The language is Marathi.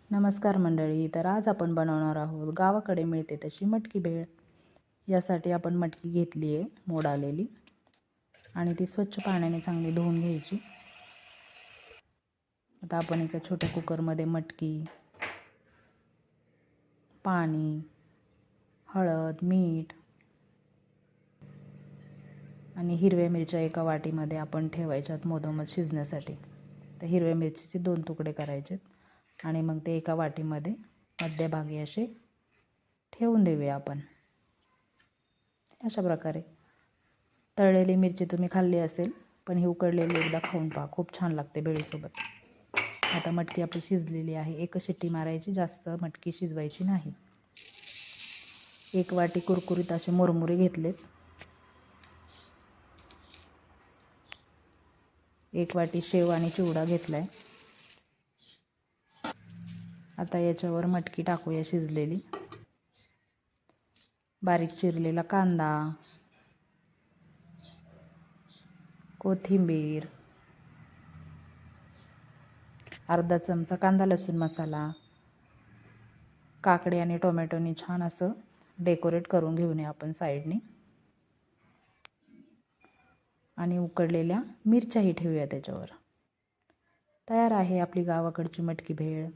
नमस्कार मंडळी. तर आज आपण बनवणार आहोत गावाकडे मिळते तशी मटकी भेळ. यासाठी आपण मटकी घेतली आहे मोड आलेली आणि ती स्वच्छ पाण्याने चांगली धुवून घ्यायची. आता आपण एका छोट्या कुकरमध्ये मटकी, पाणी, हळद, मीठ आणि हिरव्या मिरच्या एका वाटीमध्ये आपण ठेवायच्यात मधोमध शिजण्यासाठी. तर हिरव्या मिरचीचे 2 तुकडे करायचे आणि मग ते एका वाटीमध्ये मध्यभागी असे ठेवून देऊया आपण. अशा प्रकारे तळलेली मिरची तुम्ही खाल्ली असेल, पण ही उकडलेली एकदा खाऊन पहा, खूप छान लागते भेळीसोबत. आता मटकी आपली शिजलेली आहे. एकच शिट्टी मारायची, जास्त मटकी शिजवायची नाही. एक वाटी कुरकुरीत असे मुरमुरे घेतलेत. एक वाटी शेव आणि चिवडा घेतलाय. आता याच्यावर मटकी टाकूया शिजलेली. बारीक चिरलेला कांदा, कोथिंबीर, अर्धा चमचा कांदा लसूण मसाला, काकडी आणि टोमॅटोनी छान असं डेकोरेट करून घेऊन आपण साईडने. आणि उकडलेल्या मिरच्याही ठेवूया त्याच्यावर. तयार आहे आपली गावाकडची मटकी भेळ.